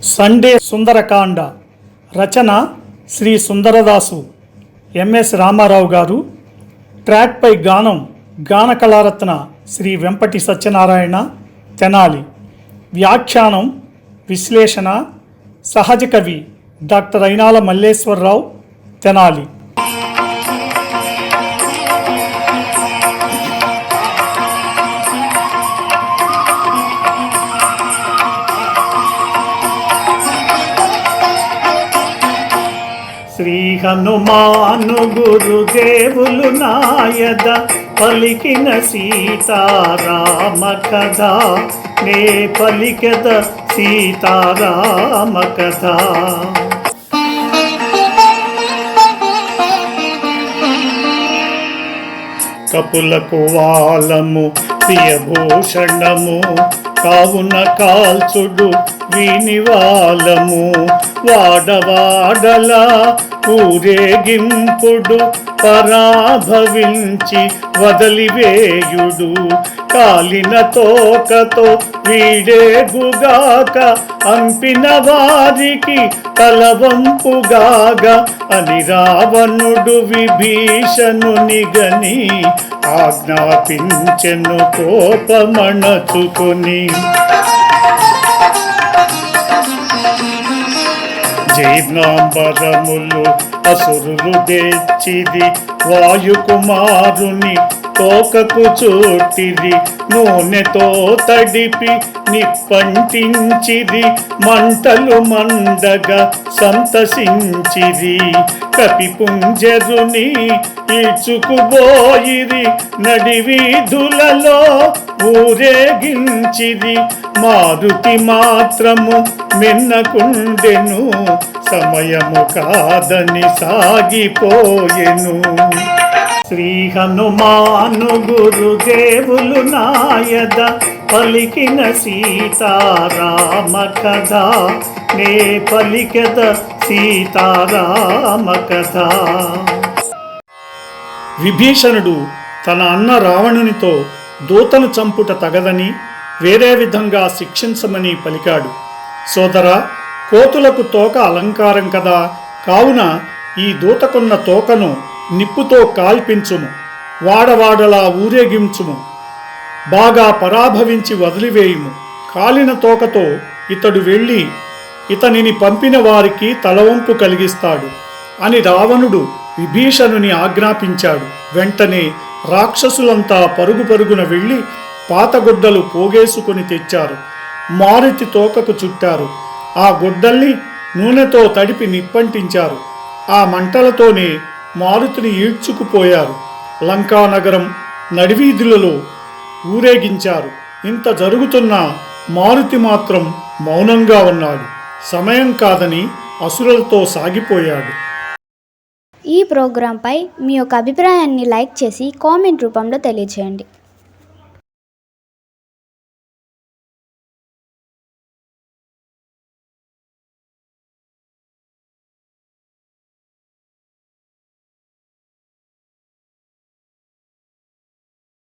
Sunday Sundarakanda రచన Shri సుందరదాసు MS Ramarao గారు. ట్రాక్పై గానం గాన కళారత్న శ్రీ వెంపటి సత్యనారాయణ తెనాలి. వ్యాఖ్యానం విశ్లేషణ సహజ కవి డాక్టర్ అయినాల మల్లేశ్వరరావు తెనాలి. శ్రీ హనుమాను గురుదేవులు నాయద పలికిన సీతారామ కథ, నే పలికెద సీతారామ కథ. కపులకు వాలము ప్రియభూషణము, కావున కాల్చుడు వినివాలము. వాడవాడల ఊరేగింపుడు, పరాభవించి వదలివేయుడు. కాలిన తోకతో వీడేగుగాక, అంపిన వారికి తలవంపుగాగ అని రావణుడు విభీషణుని గని ఆజ్ఞాపించెను కోపమణచుకొని. జీర్ణాంబరములు అసురులు తెచ్చిది, వాయుకుమారుని తోకకు చోటిది. నూనెతో తడిపి నిప్పంటించిది, మంటలు మండగా సంతసించిది. కపిపుంజరుని ఈడ్చుకుపోయిరి, నడివీధులలో ఊరేగించిది. మారుతి మాత్రము మిన్నకుండెను, సమయము కాదని సాగిపోయెను. శ్రీ హనుమాను గురుదేవులు నాయద పలికిన సీతారామ కథ, నే పలికెద సీతారామ కథ. విభీషణుడు తన అన్న రావణునితో దూతను చంపుట తగదని, వేరే విధంగా శిక్షించమని పలికాడు. సోదరా, కోతులకు తోక అలంకారం కదా, కావున ఈ దూతకున్న తోకను నిప్పుతో కాల్పించుము, వాడవాడలా ఊరేగించుము, బాగా పరాభవించి వదిలివేయుము. కాలిన తోకతో ఇతడు వెళ్ళి ఇతనిని పంపిన వారికి తలవంపు కలిగిస్తాడు అని రావణుడు విభీషణుని ఆజ్ఞాపించాడు. వెంటనే రాక్షసులంతా పరుగు పరుగున వెళ్ళి పాతగుడ్డలు పోగేసుకుని తెచ్చారు. మారుతి తోకకు చుట్టారు. ఆ గుడ్డల్ని నూనెతో తడిపి నిప్పంటించారు. ఆ మంటలతోనే మారుతిని ఈడ్చుకుపోయారు. లంకానగరం నడివీధులలో ఊరేగించారు. ఇంత జరుగుతున్నా మారుతి మాత్రం మౌనంగా ఉన్నాడు. సమయం కాదని అసురులతో సాగిపోయాడు. ఈ ప్రోగ్రాంపై మీ యొక్క అభిప్రాయాన్ని లైక్ చేసి కామెంట్ రూపంలో తెలియజేయండి.